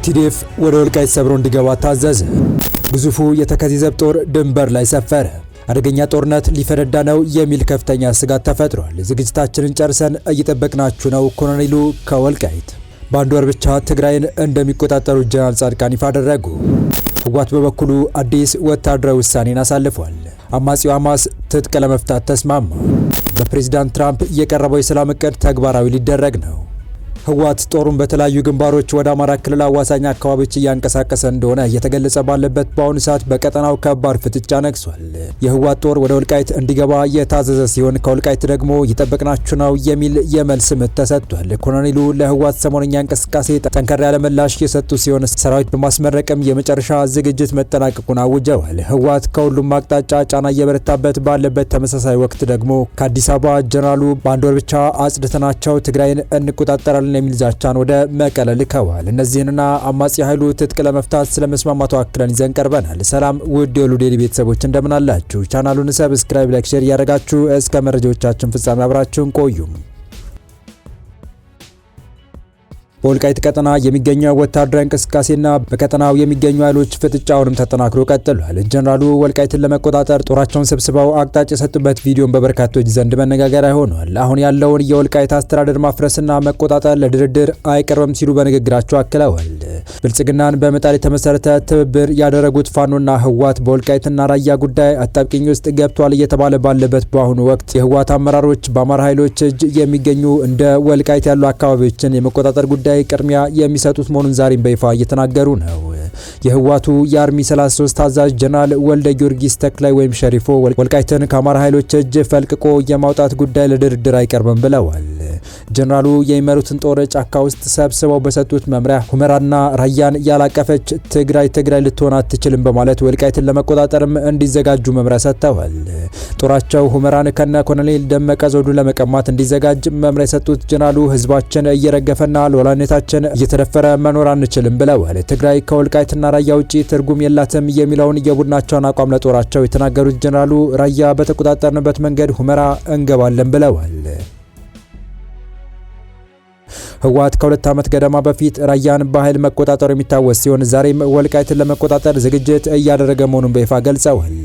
ቲዲኤፍ ወደ ወልቃይት ሰብሮ እንዲገባ ታዘዘ። ግዙፉ የተከዜ ዘብ ጦር ድንበር ላይ ሰፈረ። አደገኛ ጦርነት ሊፈነዳ ነው የሚል ከፍተኛ ስጋት ተፈጥሯል። ዝግጅታችንን ጨርሰን እየጠበቅናችሁ ነው። ኮሎኔሉ ከወልቃይት በአንድ ወር ብቻ ትግራይን እንደሚቆጣጠሩ ጀነራል ጻድቃን ይፋ አደረጉ። ህወሓት በበኩሉ አዲስ ወታደራዊ ውሳኔን አሳልፏል። አማጺው ሐማስ ትጥቅ ለመፍታት ተስማማ። በፕሬዝዳንት ትራምፕ የቀረበው የሰላም እቅድ ተግባራዊ ሊደረግ ነው። ህወሓት ጦሩን በተለያዩ ግንባሮች ወደ አማራ ክልል አዋሳኝ አካባቢዎች እያንቀሳቀሰ እንደሆነ እየተገለጸ ባለበት በአሁኑ ሰዓት በቀጠናው ከባድ ፍጥጫ ነግሷል። የህወሓት ጦር ወደ ወልቃይት እንዲገባ የታዘዘ ሲሆን ከወልቃይት ደግሞ እየጠበቅናችሁ ነው የሚል የመልስ ምት ተሰጥቷል። ኮሎኔሉ ለህወሓት ሰሞነኛ እንቅስቃሴ ጠንከር ያለ ምላሽ የሰጡ ሲሆን ሰራዊት በማስመረቅም የመጨረሻ ዝግጅት መጠናቀቁን አውጀዋል። ህወሓት ከሁሉም አቅጣጫ ጫና እየበረታበት ባለበት ተመሳሳይ ወቅት ደግሞ ከአዲስ አበባ ጀነራሉ በአንድ ወር ብቻ አጽድተናቸው ትግራይን እንቆጣጠራለን የሚል ዛቻን ወደ መቀለ ልከዋል። እነዚህንና አማጺ ኃይሉ ትጥቅ ለመፍታት ስለመስማማቱ አክለን ይዘን ቀርበናል። ሰላም ውድ የሉ ዴይሊ ቤተሰቦች እንደምን አላችሁ? ቻናሉን ሰብስክራይብ፣ ላይክ፣ ሼር እያደረጋችሁ እስከ መረጃዎቻችን ፍጻሜ አብራችሁን ቆዩ። በወልቃይት ቀጠና የሚገኘው ወታደራዊ እንቅስቃሴና በቀጠናው የሚገኙ ኃይሎች ፍጥጫውንም ተጠናክሮ ቀጥሏል። ጀነራሉ ወልቃይትን ለመቆጣጠር ጦራቸውን ሰብስበው አቅጣጫ የሰጡበት ቪዲዮን በበርካቶች ዘንድ መነጋገሪያ ሆኗል። አሁን ያለውን የወልቃይት አስተዳደር ማፍረስና መቆጣጠር ለድርድር አይቀርብም ሲሉ በንግግራቸው አክለዋል። ብልጽግናን በመጣል የተመሰረተ ትብብር ያደረጉት ፋኖና ህወሓት በወልቃይትና ራያ ጉዳይ አጣብቂኝ ውስጥ ገብቷል እየተባለ ባለበት በአሁኑ ወቅት የህወሓት አመራሮች በአማራ ኃይሎች እጅ የሚገኙ እንደ ወልቃይት ያሉ አካባቢዎችን የመቆጣጠር ጉዳይ ቅድሚያ የሚሰጡት መሆኑን ዛሬም በይፋ እየተናገሩ ነው። የህወሓቱ የአርሚ 33 አዛዥ ጀነራል ወልደ ጊዮርጊስ ተክላይ ወይም ሸሪፎ ወልቃይትን ከአማራ ኃይሎች እጅ ፈልቅቆ የማውጣት ጉዳይ ለድርድር አይቀርብም ብለዋል። ጀነራሉ የሚመሩትን ጦር ጫካ ውስጥ ሰብስበው በሰጡት መምሪያ ሁመራና ራያን ያላቀፈች ትግራይ ልትሆን አትችልም በማለት ወልቃይትን ለመቆጣጠርም እንዲዘጋጁ መምሪያ ሰጥተዋል። ጦራቸው ሁመራን ከነ ኮሎኔል ደመቀ ዘውዱ ለመቀማት እንዲዘጋጅ መምሪያ የሰጡት ጀነራሉ ህዝባችን እየረገፈና ሎላኔታችን እየተደፈረ መኖር አንችልም ብለዋል። ትግራይ ከወልቃይትና ራያ ውጪ ትርጉም የላትም የሚለውን የቡድናቸውን አቋም ለጦራቸው የተናገሩት ጀነራሉ ራያ በተቆጣጠርንበት መንገድ ሁመራ እንገባለን ብለዋል። ህወሓት ከ2 ዓመት ገደማ በፊት ራያን በኃይል መቆጣጠሩ የሚታወስ ሲሆን ዛሬም ወልቃይትን ለመቆጣጠር ዝግጅት እያደረገ መሆኑን በይፋ ገልጸዋል።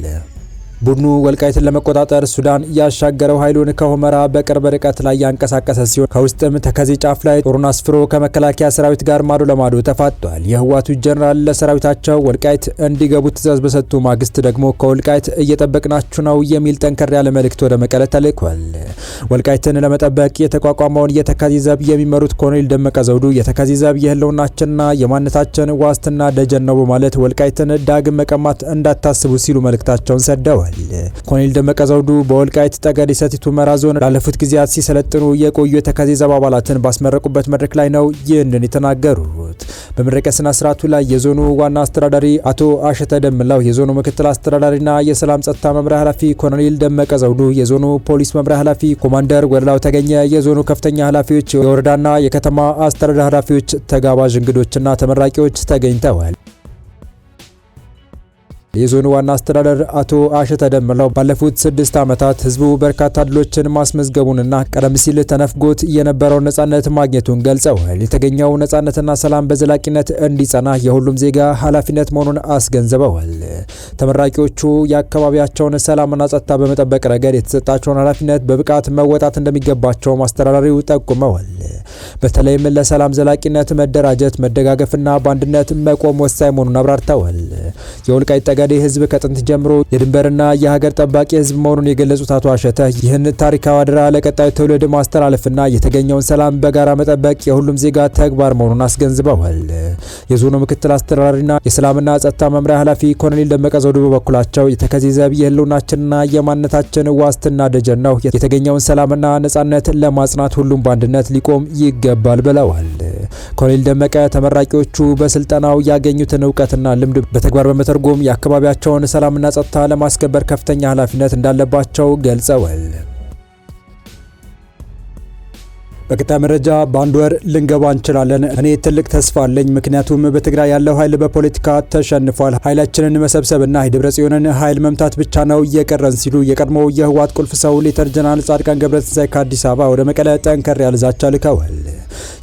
ቡድኑ ወልቃይትን ለመቆጣጠር ሱዳን ያሻገረው ኃይሉን ከሁመራ በቅርብ ርቀት ላይ ያንቀሳቀሰ ሲሆን ከውስጥም ተከዜ ጫፍ ላይ ጦሩን አስፍሮ ከመከላከያ ሰራዊት ጋር ማዶ ለማዶ ተፋጧል። የህወሓቱ ጀነራል ለሰራዊታቸው ወልቃይት እንዲገቡ ትዕዛዝ በሰጡ ማግስት ደግሞ ከወልቃይት እየጠበቅናችሁ ነው የሚል ጠንከር ያለ መልእክት ወደ መቀለ ተልኳል። ወልቃይትን ለመጠበቅ የተቋቋመውን የተከዜ ዘብ የሚመሩት ኮሎኔል ደመቀ ዘውዱ የተከዜ ዘብ የህልውናችንና የማንነታችን ዋስትና ደጀን ነው በማለት ወልቃይትን ዳግም መቀማት እንዳታስቡ ሲሉ መልእክታቸውን ሰደዋል። ኮሎኔል ደመቀ ዘውዱ በወልቃይት ጠገዴ ሰቲት ሁመራ ዞን ላለፉት ጊዜያት ሲሰለጥኑ የቆዩ የተከዜ ዘብ አባላትን ባስመረቁበት መድረክ ላይ ነው ይህንን የተናገሩት። በመድረቂያ ስነ ስርዓቱ ላይ የዞኑ ዋና አስተዳዳሪ አቶ አሸተ ደምላው፣ የዞኑ ምክትል አስተዳዳሪና የሰላም ጸጥታ መምሪያ ኃላፊ ኮሎኔል ደመቀ ዘውዱ፣ የዞኑ ፖሊስ መምሪያ ኃላፊ ኮማንደር ወረዳው ተገኘ፣ የዞኑ ከፍተኛ ኃላፊዎች፣ የወረዳና የከተማ አስተዳደር ኃላፊዎች፣ ተጋባዥ እንግዶችና ተመራቂዎች ተገኝተዋል። የዞኑ ዋና አስተዳደር አቶ አሸተ ደምላው ባለፉት 6 ዓመታት ህዝቡ በርካታ ድሎችን ማስመዝገቡንና ቀደም ሲል ተነፍጎት የነበረውን ነጻነት ማግኘቱን ገልጸዋል። የተገኘው ነጻነትና ሰላም በዘላቂነት እንዲጸና የሁሉም ዜጋ ኃላፊነት መሆኑን አስገንዝበዋል። ተመራቂዎቹ የአካባቢያቸውን ሰላምና ጸጥታ በመጠበቅ ረገድ የተሰጣቸውን ኃላፊነት በብቃት መወጣት እንደሚገባቸው አስተዳዳሪው ጠቁመዋል። በተለይም ለሰላም ዘላቂነት መደራጀት፣ መደጋገፍና በአንድነት መቆም ወሳኝ መሆኑን አብራርተዋል። የወልቃይት ጠገዴ ህዝብ ከጥንት ጀምሮ የድንበርና የሀገር ጠባቂ ህዝብ መሆኑን የገለጹት አቶ አሸተ ይህን ታሪካዊ አደራ ለቀጣዩ ትውልድ ማስተላለፍና የተገኘውን ሰላም በጋራ መጠበቅ የሁሉም ዜጋ ተግባር መሆኑን አስገንዝበዋል። የዞኑ ምክትል አስተዳዳሪና የሰላምና ጸጥታ መምሪያ ኃላፊ ኮሎኔል ደመቀ ዘውዱ በበኩላቸው የተከዜ ዘብ የህልውናችንና የማንነታችን ዋስትና ደጀን ነው፣ የተገኘውን ሰላምና ነጻነት ለማጽናት ሁሉም በአንድነት ሊቆም ይገባል ብለዋል። ኮሎኔል ደመቀ ተመራቂዎቹ በስልጠናው ያገኙትን እውቀትና ልምድ በተግባር በመተርጎም የአካባቢያቸውን ሰላምና ጸጥታ ለማስከበር ከፍተኛ ኃላፊነት እንዳለባቸው ገልጸዋል። በቀጣይ መረጃ በአንድ ወር ልንገባ እንችላለን። እኔ ትልቅ ተስፋ አለኝ። ምክንያቱም በትግራይ ያለው ኃይል በፖለቲካ ተሸንፏል። ኃይላችንን መሰብሰብና የደብረጽዮንን ኃይል መምታት ብቻ ነው እየቀረን ሲሉ የቀድሞው የህወሓት ቁልፍ ሰው ሌተር ጀነራል ጻድቃን ገብረትንሳኤ ከአዲስ አበባ ወደ መቀለ ጠንከር ያለ ዛቻ ልከዋል።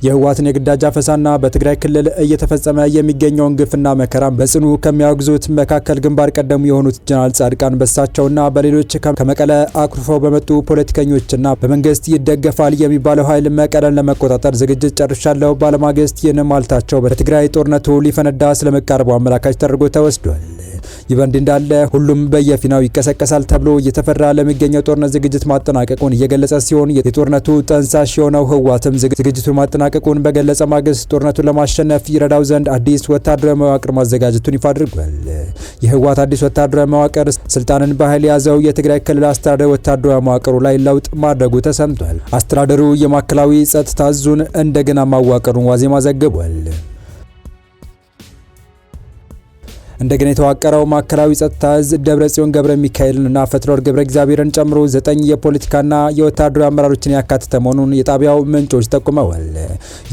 የህወሓትን የግዳጅ አፈሳና በትግራይ ክልል እየተፈጸመ የሚገኘውን ግፍና መከራ በጽኑ ከሚያወግዙት መካከል ግንባር ቀደሙ የሆኑት ጀነራል ጻድቃን በሳቸውና በሌሎች ከመቀለ አኩርፈው በመጡ ፖለቲከኞችና በመንግስት ይደገፋል የሚባለው ኃይል መቀለን ለመቆጣጠር ዝግጅት ጨርሻለሁ ባለማግስት ይህን ማለታቸው በትግራይ ጦርነቱ ሊፈነዳ ስለመቃረቡ አመላካች ተደርጎ ተወስዷል። ይህ በእንዲህ እንዳለ ሁሉም በየፊናው ይቀሰቀሳል ተብሎ እየተፈራ ለሚገኘው ጦርነት ዝግጅት ማጠናቀቁን እየገለጸ ሲሆን የጦርነቱ ጠንሳሽ የሆነው ህወሓትም ዝግጅቱን ማጠናቀቁን በገለጸ ማግስት ጦርነቱን ለማሸነፍ ይረዳው ዘንድ አዲስ ወታደራዊ መዋቅር ማዘጋጀቱን ይፋ አድርጓል። የህወሓት አዲስ ወታደራዊ መዋቅር ስልጣንን በኃይል የያዘው የትግራይ ክልል አስተዳደር ወታደራዊ መዋቅሩ ላይ ለውጥ ማድረጉ ተሰምቷል። አስተዳደሩ የማዕከላዊ ጸጥታ ዞን እንደገና ማዋቀሩን ዋዜማ ዘግቧል። እንደገና የተዋቀረው ማዕከላዊ ጸጥታ እዝ ደብረጽዮን ገብረ ሚካኤልንና ፈትለወርቅ ገብረ እግዚአብሔርን ጨምሮ 9 የፖለቲካና የወታደራዊ አመራሮችን ያካተተ መሆኑን የጣቢያው ምንጮች ጠቁመዋል።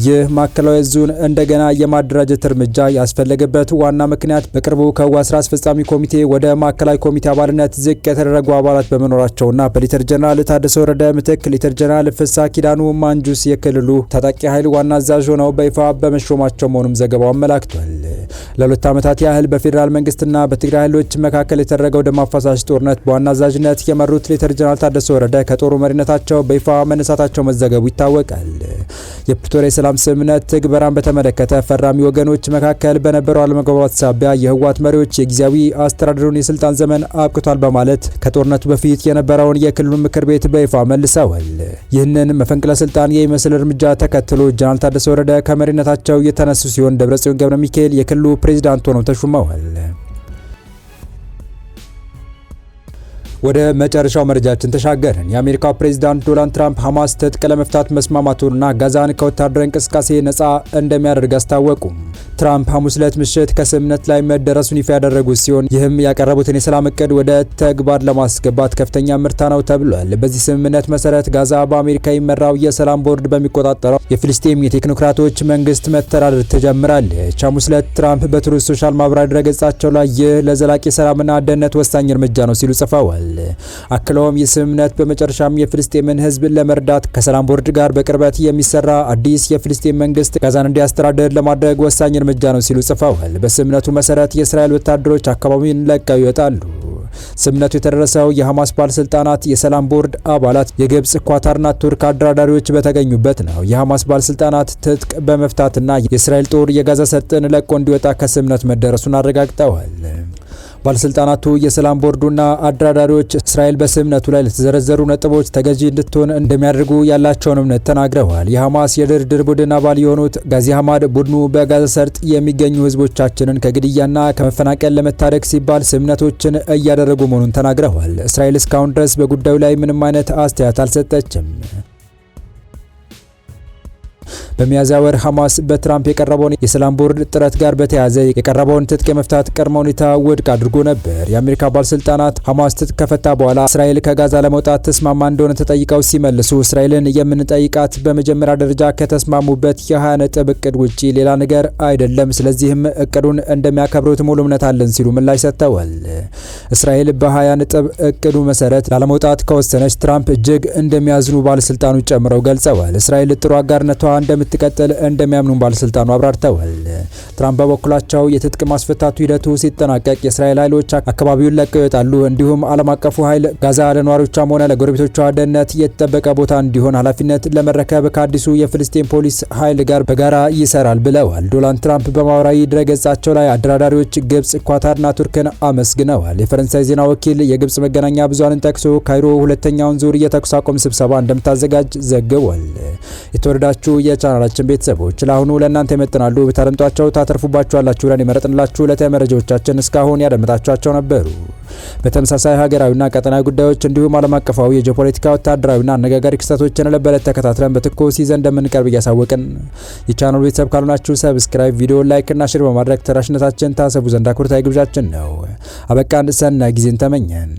ይህ ማዕከላዊ እዙን እንደገና የማደራጀት እርምጃ ያስፈለገበት ዋና ምክንያት በቅርቡ ከህወሓት ስራ አስፈጻሚ ኮሚቴ ወደ ማዕከላዊ ኮሚቴ አባልነት ዝቅ የተደረጉ አባላት በመኖራቸውና በሌተር ጀነራል ታደሰ ወረደ ምትክ ሌተር ጀነራል ፍስሐ ኪዳኑ ማንጁስ የክልሉ ታጣቂ ኃይል ዋና አዛዥ ሆነው በይፋ በመሾማቸው መሆኑም ዘገባው አመላክቷል። ለ2 ዓመታት ያህል በፌዴራል መንግስትና በትግራይ ኃይሎች መካከል የተደረገው ደም አፋሳሽ ጦርነት በዋና አዛዥነት የመሩት ሌተር ጀነራል ታደሰ ወረደ ከጦሩ መሪነታቸው በይፋ መነሳታቸው መዘገቡ ይታወቃል። የፕሪቶሪያ የሰላም ስምምነት ትግበራን በተመለከተ ፈራሚ ወገኖች መካከል በነበረው አለመግባባት ሳቢያ የህወሓት መሪዎች የጊዜያዊ አስተዳደሩን የስልጣን ዘመን አብቅቷል በማለት ከጦርነቱ በፊት የነበረውን የክልሉ ምክር ቤት በይፋ መልሰዋል። ይህንን መፈንቅለ ስልጣን የሚመስል እርምጃ ተከትሎ ጀነራል ታደሰ ወረደ ከመሪነታቸው የተነሱ ሲሆን ደብረጽዮን ገብረ ሚካኤል የክልሉ ፕሬዝዳንት ሆነው ተሹመዋል። ወደ መጨረሻው መረጃችን ተሻገርን። የአሜሪካው ፕሬዝዳንት ዶናልድ ትራምፕ ሐማስ ትጥቅ ለመፍታት መስማማቱንና ጋዛን ከወታደራዊ እንቅስቃሴ ነጻ እንደሚያደርግ አስታወቁ። ትራምፕ ሐሙስ ዕለት ምሽት ከስምምነት ላይ መደረሱን ይፋ ያደረጉት ሲሆን ይህም ያቀረቡትን የሰላም እቅድ ወደ ተግባር ለማስገባት ከፍተኛ ምርታ ነው ተብሏል። በዚህ ስምምነት መሰረት ጋዛ በአሜሪካ የሚመራው የሰላም ቦርድ በሚቆጣጠረው የፍልስጤም የቴክኖክራቶች መንግስት መተዳደር ትጀምራለች። ሐሙስ ዕለት ትራምፕ በትሩዝ ሶሻል ማህበራዊ ድረገጻቸው ላይ ይህ ለዘላቂ ሰላምና ደህንነት ወሳኝ እርምጃ ነው ሲሉ ጽፈዋል። አክለውም ይህ ስምምነት በመጨረሻም የፍልስጤምን ህዝብ ለመርዳት ከሰላም ቦርድ ጋር በቅርበት የሚሰራ አዲስ የፍልስጤም መንግስት ጋዛን እንዲያስተዳድር ለማድረግ ወሳኝ እርምጃ ነው ሲሉ ጽፈዋል። በስምምነቱ መሰረት የእስራኤል ወታደሮች አካባቢውን ለቀው ይወጣሉ። ስምምነቱ የተደረሰው የሐማስ ባለስልጣናት፣ የሰላም ቦርድ አባላት፣ የግብጽ፣ ኳታርና ቱርክ አደራዳሪዎች በተገኙበት ነው። የሐማስ ባለስልጣናት ትጥቅ በመፍታትና የእስራኤል ጦር የጋዛ ሰርጥን ለቆ እንዲወጣ ከስምምነቱ መደረሱን አረጋግጠዋል። ባለስልጣናቱ የሰላም ቦርዱና አደራዳሪዎች እስራኤል በስምምነቱ ላይ ለተዘረዘሩ ነጥቦች ተገዢ እንድትሆን እንደሚያደርጉ ያላቸውን እምነት ተናግረዋል። የሐማስ የድርድር ቡድን አባል የሆኑት ጋዚ ሐማድ ቡድኑ በጋዛ ሰርጥ የሚገኙ ህዝቦቻችንን ከግድያና ከመፈናቀል ለመታደግ ሲባል ስምምነቶችን እያደረጉ መሆኑን ተናግረዋል። እስራኤል እስካሁን ድረስ በጉዳዩ ላይ ምንም አይነት አስተያየት አልሰጠችም። በሚያዝያ ወር ሐማስ በትራምፕ የቀረበውን የሰላም ቦርድ ጥረት ጋር በተያያዘ የቀረበውን ትጥቅ የመፍታት ቅድመ ሁኔታ ውድቅ አድርጎ ነበር። የአሜሪካ ባለስልጣናት ሐማስ ትጥቅ ከፈታ በኋላ እስራኤል ከጋዛ ለመውጣት ተስማማ እንደሆነ ተጠይቀው ሲመልሱ እስራኤልን የምንጠይቃት በመጀመሪያ ደረጃ ከተስማሙበት የ20 ነጥብ እቅድ ውጪ ሌላ ነገር አይደለም፣ ስለዚህም እቅዱን እንደሚያከብሩት ሙሉ እምነት አለን ሲሉ ምላሽ ሰጥተዋል። እስራኤል በ20 ነጥብ እቅዱ መሰረት ላለመውጣት ከወሰነች ትራምፕ እጅግ እንደሚያዝኑ ባለስልጣኑ ጨምረው ገልጸዋል። እስራኤል ጥሩ አጋርነቷ እንደምትቀጥል እንደሚያምኑ ባለስልጣኑ አብራርተዋል። ትራምፕ በበኩላቸው የትጥቅ ማስፈታቱ ሂደቱ ሲጠናቀቅ የእስራኤል ኃይሎች አካባቢውን ለቀው ይወጣሉ፣ እንዲሁም ዓለም አቀፉ ኃይል ጋዛ ለነዋሪዎቿም ሆነ ለጎረቤቶቿ ደህንነት የተጠበቀ ቦታ እንዲሆን ኃላፊነት ለመረከብ ከአዲሱ የፍልስጤም ፖሊስ ኃይል ጋር በጋራ ይሰራል ብለዋል። ዶናልድ ትራምፕ በማህበራዊ ድረገጻቸው ላይ አደራዳሪዎች ግብጽ፣ ኳታርና ቱርክን አመስግነዋል። የፈረንሳይ ዜና ወኪል የግብጽ መገናኛ ብዙሃንን ጠቅሶ ካይሮ ሁለተኛውን ዙር የተኩስ አቁም ስብሰባ እንደምታዘጋጅ ዘግቧል። የተወደዳችሁ የቻናላችን ቤተሰቦች ለአሁኑ ለእናንተ ይመጥናሉ ብታደምጧቸው ታተርፉባችኋላችሁ ብለን የመረጥንላችሁ ዕለታዊ መረጃዎቻችን እስካሁን ያደመጣችኋቸው ነበሩ። በተመሳሳይ ሀገራዊና ቀጠናዊ ጉዳዮች እንዲሁም ዓለም አቀፋዊ የጂኦፖለቲካ ወታደራዊና አነጋጋሪ ክስተቶችን ለበለት ተከታትለን በትኩስ ይዘን እንደምንቀርብ እያሳወቅን የቻናሉ ቤተሰብ ካልሆናችሁ ሰብስክራይብ፣ ቪዲዮ ላይክ እና ሼር በማድረግ ተደራሽነታችን ታሰቡ ዘንድ አክብሮታዊ ግብዣችን ነው። አበቃን። ሰናይ ጊዜን ተመኘን።